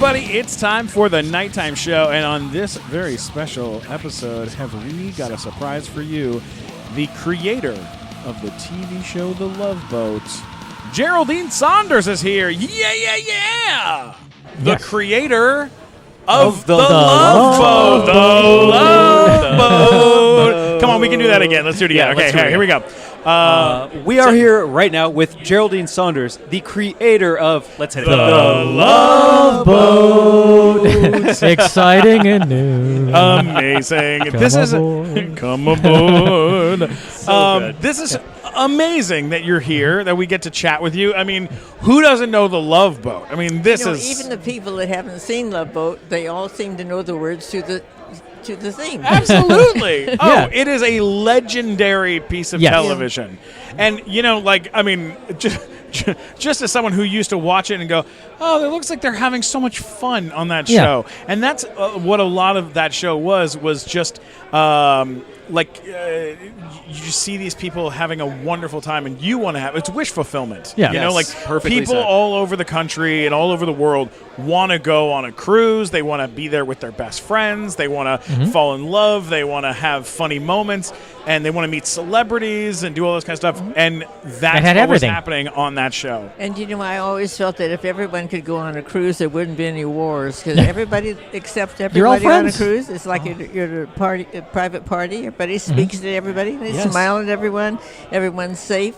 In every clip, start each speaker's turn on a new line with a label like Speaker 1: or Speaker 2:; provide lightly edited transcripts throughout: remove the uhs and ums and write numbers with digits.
Speaker 1: everybody. It's time for the Nighttime Show, and on this very special episode, have we got a surprise for you. The creator of the TV show The Love Boat, Jeraldine Saunders, is here. Yeah! The creator of the Love Boat. The Love Boat. Come on, we can do that again. Let's do it again. Okay, here we go.
Speaker 2: We are here right now with Jeraldine Saunders, the creator of, let's hit it,
Speaker 1: The Love Boat.
Speaker 3: Exciting and new.
Speaker 1: Amazing. Come aboard. This is amazing that you're here, that we get to chat with you. I mean, who doesn't know The Love Boat? I mean, this is...
Speaker 4: Even the people that haven't seen Love Boat, they all seem to know the words to the theme.
Speaker 1: Absolutely. It is a legendary piece of television. And, just as someone who used to watch it and go, oh, it looks like they're having so much fun on that show. And that's what a lot of that show was just... you just see these people having a wonderful time, and you want to have it's wish fulfillment. People all over the country and all over the world want to go on a cruise. They want to be there with their best friends. They want to fall in love. They want to have funny moments, and they want to meet celebrities and do all this kind of stuff. And that's what was happening on that show.
Speaker 4: And I always felt that if everyone could go on a cruise, there wouldn't be any wars, because everybody accepts everybody on a cruise. It's like you're at a private party. Everybody speaks to everybody. They smile at everyone. Everyone's safe.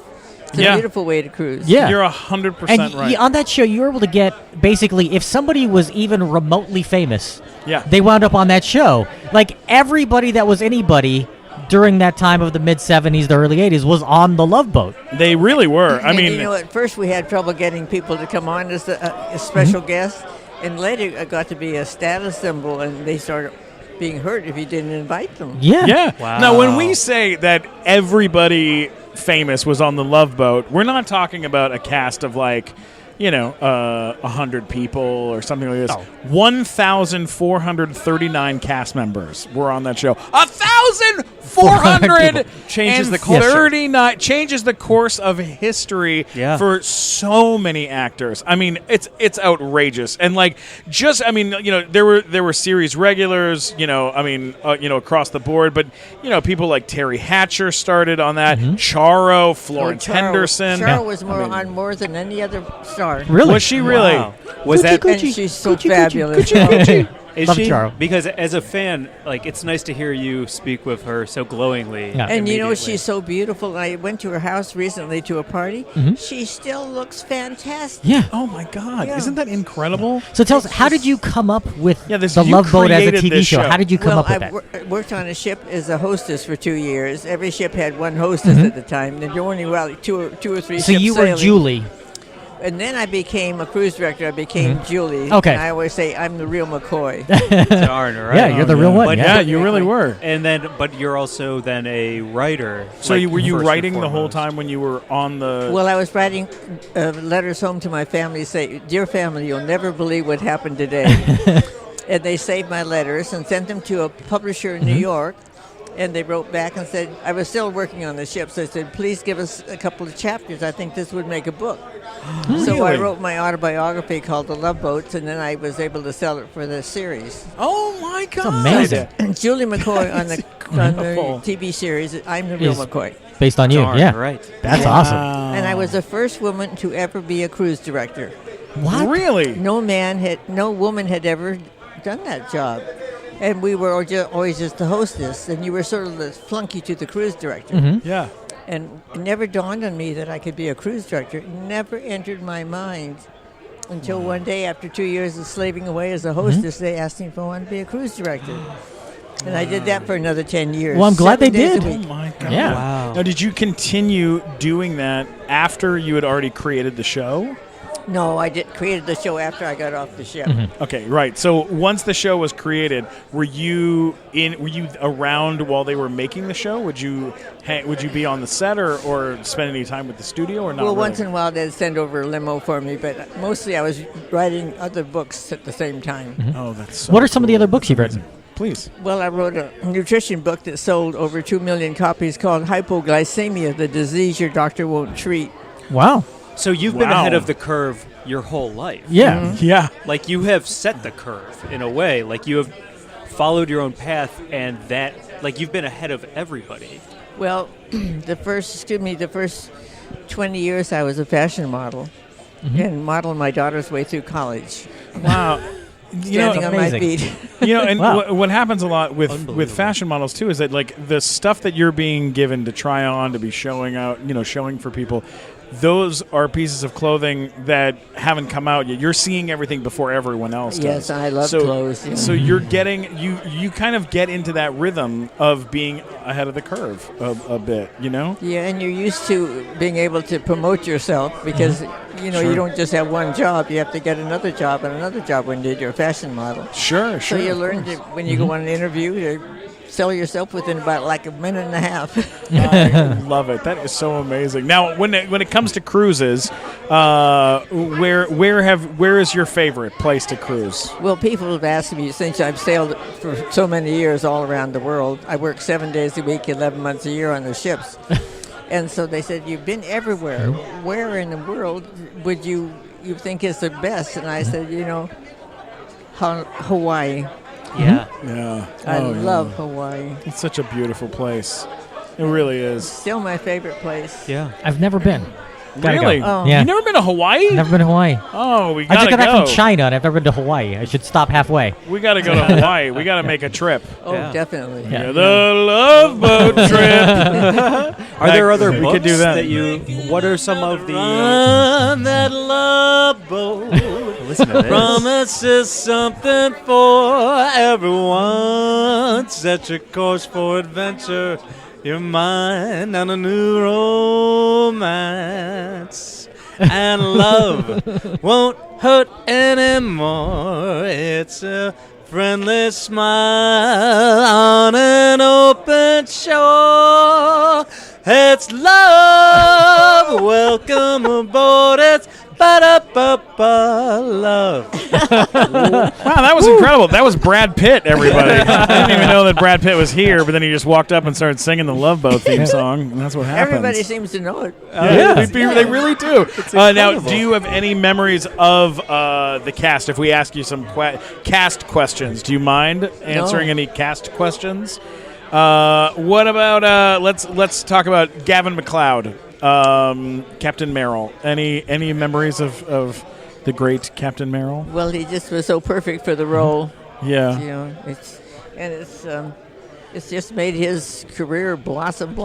Speaker 4: It's a beautiful way to cruise.
Speaker 3: Yeah.
Speaker 1: You're 100% right.
Speaker 3: On that show, you were able to get, basically, if somebody was even remotely famous, they wound up on that show. Like, everybody that was anybody during that time of the mid-'70s, the early '80s, was on The Love Boat.
Speaker 1: They really were.
Speaker 4: At first we had trouble getting people to come on as a special guest, and later it got to be a status symbol, and they started being hurt if you didn't invite them.
Speaker 1: Yeah.
Speaker 2: Wow.
Speaker 1: Now, when we say that everybody famous was on The Love Boat, we're not talking about a cast of 100 people or something like this. 1,439 cast members were on that show. 1,400
Speaker 2: changes the
Speaker 1: culture. Changes the course of history for so many actors. I mean, it's outrageous. And there were series regulars, across the board, but people like Terry Hatcher started on that. Charo, Florence Henderson.
Speaker 4: Charo was on more than any other star.
Speaker 3: Really?
Speaker 1: Was she really?
Speaker 2: Wow. Was that?
Speaker 4: And she's so fabulous.
Speaker 2: Is
Speaker 3: Love
Speaker 2: she?
Speaker 3: Charo.
Speaker 2: Because as a fan, it's nice to hear you speak with her so glowingly.
Speaker 3: Yeah.
Speaker 4: And she's so beautiful. I went to her house recently to a party. She still looks fantastic.
Speaker 3: Yeah.
Speaker 1: Oh my God!
Speaker 4: Yeah.
Speaker 1: Isn't that incredible?
Speaker 3: So tell us, how did you come up with The
Speaker 1: you
Speaker 3: Love Boat as a
Speaker 1: created
Speaker 3: TV
Speaker 1: this
Speaker 3: show?
Speaker 1: show.
Speaker 3: How did you come up with
Speaker 4: I
Speaker 3: that?
Speaker 4: worked on a ship as a hostess for 2 years. Every ship had one hostess at the time. And there were only two or three
Speaker 3: So
Speaker 4: ships
Speaker 3: you were
Speaker 4: sailing.
Speaker 3: Julie.
Speaker 4: And then I became a cruise director. I became Julie.
Speaker 3: Okay.
Speaker 4: And I always say I'm the real McCoy.
Speaker 2: Darn, right?
Speaker 3: Yeah, you're the real one.
Speaker 2: But
Speaker 1: Yeah, you really were.
Speaker 2: But you're also then a writer.
Speaker 1: So were you writing the whole time when you were on the...
Speaker 4: Well, I was writing letters home to my family, say, "Dear family, you'll never believe what happened today." And they saved my letters and sent them to a publisher in New York. And they wrote back and said, I was still working on the ship, so they said, please give us a couple of chapters. I think this would make a book. So I wrote my autobiography called The Love Boats, and then I was able to sell it for the series.
Speaker 1: Oh, my God.
Speaker 3: That's amazing.
Speaker 4: And Julie McCoy on the TV series, I'm the real McCoy.
Speaker 3: Based on you,
Speaker 2: Darn,
Speaker 3: yeah.
Speaker 2: right.
Speaker 3: That's awesome.
Speaker 4: And I was the first woman to ever be a cruise director.
Speaker 3: What?
Speaker 1: Really?
Speaker 4: No woman had ever done that job. And we were always just the hostess, and you were sort of the flunky to the cruise director.
Speaker 1: Yeah.
Speaker 4: And it never dawned on me that I could be a cruise director. It never entered my mind until one day, after 2 years of slaving away as a hostess, they asked me if I wanted to be a cruise director. And I did that for another 10 years.
Speaker 3: Well, I'm glad they
Speaker 4: 7 days
Speaker 3: did.
Speaker 4: a week.
Speaker 1: Oh, my God.
Speaker 3: Yeah.
Speaker 2: Wow.
Speaker 1: Now, did you continue doing that after you had already created the show?
Speaker 4: No, I created the show after I got off the ship.
Speaker 1: Okay, right. So once the show was created, were you around while they were making the show? Would you be on the set or spend any time with the studio or not?
Speaker 4: Well,
Speaker 1: really?
Speaker 4: once in a while they'd send over a limo for me, but mostly I was writing other books at the same time.
Speaker 1: Oh, that's so
Speaker 3: What are some of the
Speaker 1: cool.
Speaker 3: other books you've written?
Speaker 1: Please.
Speaker 4: Well, I wrote a nutrition book that sold over 2 million copies called Hypoglycemia, the disease your doctor won't treat.
Speaker 3: Wow.
Speaker 2: So you've been ahead of the curve your whole life.
Speaker 3: Yeah.
Speaker 1: Yeah.
Speaker 2: Like you have set the curve in a way. Like you have followed your own path, and that, like you've been ahead of everybody.
Speaker 4: Well, the first 20 years I was a fashion model and modeled my daughter's way through college.
Speaker 1: Wow.
Speaker 4: Standing on my feet.
Speaker 1: And what happens a lot with fashion models too is that like the stuff that you're being given to try on, to be showing out, showing for people, those are pieces of clothing that haven't come out yet. You're seeing everything before everyone else does.
Speaker 4: Yes, I love clothes. Yeah.
Speaker 1: So you're getting you kind of get into that rhythm of being ahead of the curve a bit,
Speaker 4: Yeah, and you're used to being able to promote yourself because you don't just have one job. You have to get another job and another job when you're a fashion model.
Speaker 1: Sure.
Speaker 4: So you learn to, when you go on an interview to sell yourself within about like a minute and a half.
Speaker 1: I love it. That is so amazing. Now, when it comes to cruises, where is your favorite place to cruise?
Speaker 4: Well, people have asked me since I've sailed for so many years all around the world. I work 7 days a week, 11 months a year on the ships. And so they said, you've been everywhere. Where in the world would you think is the best? And I said, Hawaii.
Speaker 2: Yeah.
Speaker 1: Yeah.
Speaker 4: I love Hawaii.
Speaker 1: It's such a beautiful place. It really is.
Speaker 4: Still my favorite place.
Speaker 2: Yeah.
Speaker 3: I've never been. Gotta
Speaker 1: Really?
Speaker 3: go.
Speaker 4: Oh.
Speaker 3: Yeah.
Speaker 1: You've never been to Hawaii?
Speaker 3: Never been to Hawaii.
Speaker 1: Oh, we
Speaker 3: I
Speaker 1: gotta
Speaker 3: just got back
Speaker 1: go.
Speaker 3: from China and I've never been to Hawaii. I should stop halfway.
Speaker 1: We gotta go to Hawaii. We gotta make a trip.
Speaker 4: Oh,
Speaker 2: Yeah.
Speaker 4: definitely.
Speaker 3: Yeah.
Speaker 1: The Love Boat trip.
Speaker 2: Are there other
Speaker 1: we
Speaker 2: books
Speaker 1: could do that.
Speaker 2: What are some of the?
Speaker 5: On that love boat,
Speaker 2: Listen to this.
Speaker 5: promises something for everyone. Set your course for adventure. Your mind on a new romance. And love won't hurt anymore. It's a friendly smile on an open shore. It's love. Welcome aboard. It's ba-da-ba-ba love.
Speaker 1: Wow, that was incredible. That was Brad Pitt, everybody. I didn't even know that Brad Pitt was here, but then he just walked up and started singing the Love Boat theme song, and that's what happens.
Speaker 4: Everybody seems to know it.
Speaker 1: They really do. Now, do you have any memories of the cast? If we ask you some cast questions, do you mind answering any cast questions? What about let's talk about Gavin MacLeod, Captain Merrill. Any memories of the great Captain Merrill?
Speaker 4: Well, he just was so perfect for the role.
Speaker 1: Yeah.
Speaker 4: It's just made his career blossom.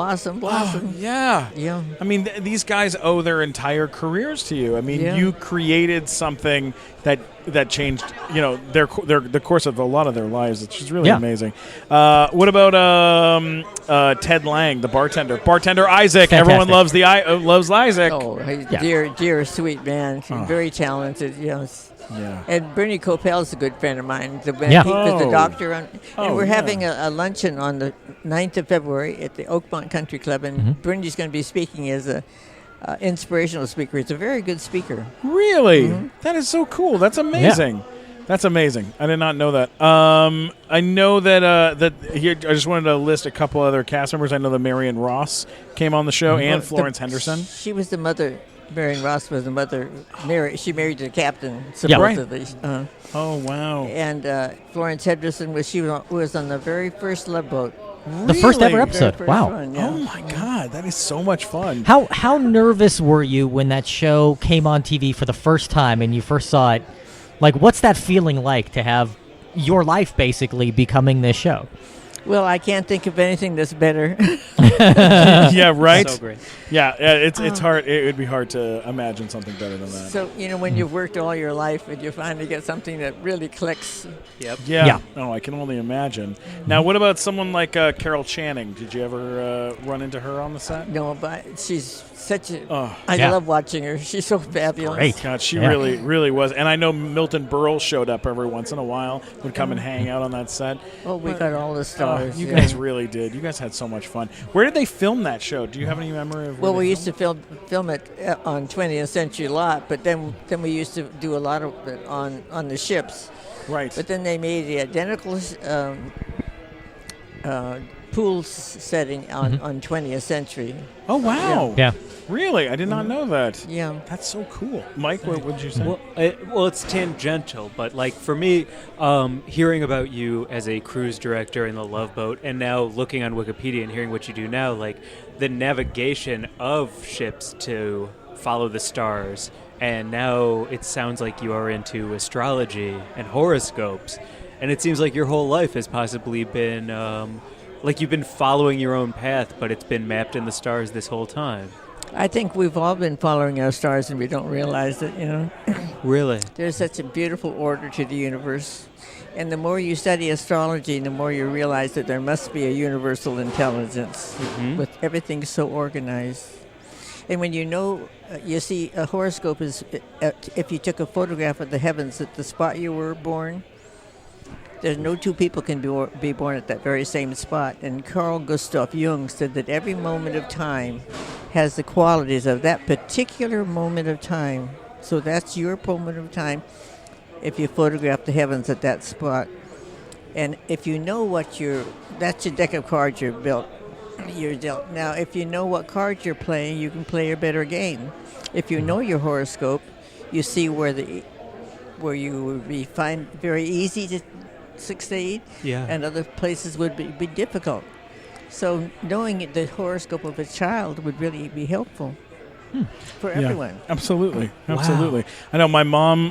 Speaker 1: Yeah.
Speaker 4: Yeah.
Speaker 1: I mean, these guys owe their entire careers to you. I mean,
Speaker 4: Yeah.
Speaker 1: you created something that changed, the course of a lot of their lives, which is really amazing. What about Ted Lang, the bartender? Bartender Isaac.
Speaker 3: Fantastic.
Speaker 1: Everyone loves Isaac.
Speaker 4: Oh, he's dear, sweet man. He's very talented.
Speaker 1: Yeah.
Speaker 4: And Bernie Coppell's a good friend of mine. He
Speaker 3: Yeah.
Speaker 4: was the doctor. And we're
Speaker 1: yeah.
Speaker 4: having a luncheon on the 9th of February at the Oakmont Country Club, and Bernie's going to be speaking as a inspirational speaker. He's a very good speaker.
Speaker 1: Really? That is so cool. That's amazing. That's amazing. I did not know that. I know that here. I just wanted to list a couple other cast members. I know that Marion Ross came on the show, and Florence Henderson.
Speaker 4: She was the mother. Marion Ross was the mother. She married the captain,
Speaker 3: Yeah.
Speaker 4: supposedly.
Speaker 1: Oh wow!
Speaker 4: And Florence Henderson was on the very first Love Boat.
Speaker 3: The first ever
Speaker 1: Really?
Speaker 3: episode.
Speaker 4: Very first
Speaker 3: Wow.
Speaker 4: one, yeah.
Speaker 1: Oh my God, that is so much fun.
Speaker 3: How nervous were you when that show came on TV for the first time and you first saw it? Like, what's that feeling like to have your life basically becoming this show?
Speaker 4: Well, I can't think of anything that's better.
Speaker 1: Yeah, right.
Speaker 2: So great.
Speaker 1: Yeah, it's hard. It would be hard to imagine something better than that.
Speaker 4: So, when you've worked all your life and you finally get something that really clicks.
Speaker 2: Yep.
Speaker 1: Yeah.
Speaker 3: Yeah.
Speaker 1: Oh, I can only imagine. Now, what about someone like Carol Channing? Did you ever run into her on the set?
Speaker 4: No, but she's such a.
Speaker 1: Oh,
Speaker 4: I
Speaker 3: Yeah.
Speaker 4: love watching her. She's so fabulous.
Speaker 3: Great.
Speaker 1: God, she
Speaker 3: Yeah.
Speaker 1: really was. And I know Milton Berle showed up every once in a while, would come and hang out on that set.
Speaker 4: Oh, we got all the
Speaker 1: Oh,
Speaker 4: stars.
Speaker 1: you
Speaker 4: yeah.
Speaker 1: guys really did. You guys had so much fun. Where did they film that show? Do you have any memory of?
Speaker 4: Well, we used to film it on 20th Century Lot, but then we used to do a lot of it on the ships.
Speaker 1: Right.
Speaker 4: But then they made the identical pool setting on 20th Century.
Speaker 1: Oh, wow.
Speaker 3: Yeah.
Speaker 1: Really? I did not know that.
Speaker 4: Yeah.
Speaker 1: That's so cool. Mike, what would you say?
Speaker 2: Well, it's tangential, but like for me, hearing about you as a cruise director in the Love Boat, and now looking on Wikipedia and hearing what you do now, like the navigation of ships to follow the stars, and now it sounds like you are into astrology and horoscopes, and it seems like your whole life has possibly been like you've been following your own path, but it's been mapped in the stars this whole time.
Speaker 4: I think we've all been following our stars and we don't realize it,
Speaker 2: Really?
Speaker 4: There's such a beautiful order to the universe. And the more you study astrology, the more you realize that there must be a universal intelligence with everything so organized. And when you see a horoscope is, if you took a photograph of the heavens at the spot you were born, there's no two people can be born at that very same spot. And Carl Gustav Jung said that every moment of time has the qualities of that particular moment of time. So that's your moment of time if you photograph the heavens at that spot. And if you know that's your deck of cards you're dealt. Now, if you know what cards you're playing, you can play a better game. If you know your horoscope, you see where you would be find very easy to succeed, and other places would be difficult. So knowing the horoscope of a child would really be helpful for everyone.
Speaker 1: Absolutely. I know my mom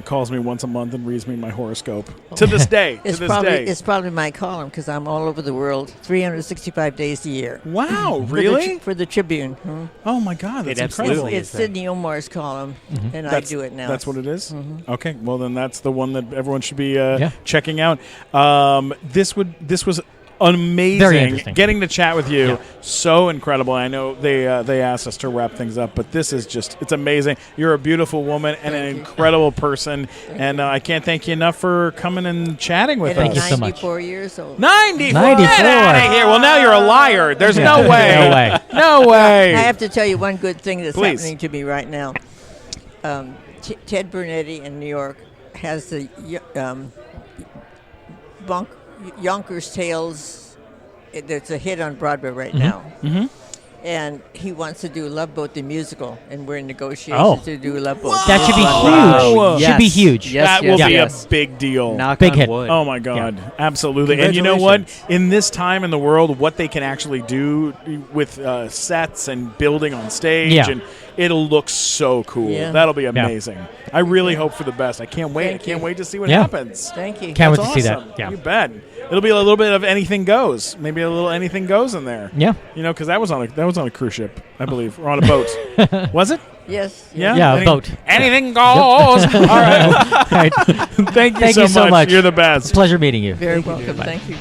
Speaker 1: calls me once a month and reads me my horoscope. To this day.
Speaker 4: It's probably my column because I'm all over the world 365 days a year.
Speaker 1: Wow, really?
Speaker 4: For the Tribune.
Speaker 1: Oh, my God, that's incredible.
Speaker 4: It's Sidney Omar's column, and I do it now.
Speaker 1: That's what it is? Okay, well, then that's the one that everyone should be checking out. This was amazing.
Speaker 3: Very interesting.
Speaker 1: Getting to chat with you. So incredible. I know they asked us to wrap things up, but this is it's amazing. You're a beautiful woman and an incredible person, and I can't thank you enough for coming and chatting with us.
Speaker 3: Thank you so much.
Speaker 4: 94 years old.
Speaker 1: 94! Get out of here. Well, now you're a liar. There's no way.
Speaker 3: No way.
Speaker 1: No way.
Speaker 4: I have to tell you one good thing that's
Speaker 1: Please.
Speaker 4: happening to me right now. Ted Bernetti in New York has the Yonkers Tales. There's a hit on Broadway right now. And he wants to do Love Boat the musical, and we're in negotiations to do Love Boat.
Speaker 3: That should be
Speaker 1: Wow.
Speaker 3: huge. Should be huge.
Speaker 1: That will be a big deal.
Speaker 3: Big
Speaker 2: on
Speaker 3: hit.
Speaker 2: wood.
Speaker 1: Oh, my God. Absolutely. And you know what? In this time in the world, what they can actually do with sets and building on stage, and it'll look so cool.
Speaker 4: Yeah.
Speaker 1: That'll be amazing. I really hope for the best. I can't wait. I can't wait to see what happens.
Speaker 4: Thank you.
Speaker 3: Can't wait
Speaker 1: That's
Speaker 3: to see
Speaker 1: awesome.
Speaker 3: that. Yeah.
Speaker 1: You bet. It'll be a little bit of anything goes. Maybe a little anything goes in there.
Speaker 3: Yeah.
Speaker 1: Because that was on a cruise ship, I believe, or on a boat. Was it?
Speaker 4: Yes.
Speaker 1: Yeah.
Speaker 3: Yeah, a boat.
Speaker 1: Anything goes. All right.
Speaker 3: All right.
Speaker 1: Thank you so much. You're the best.
Speaker 3: Pleasure meeting you.
Speaker 4: Very welcome. Thank you.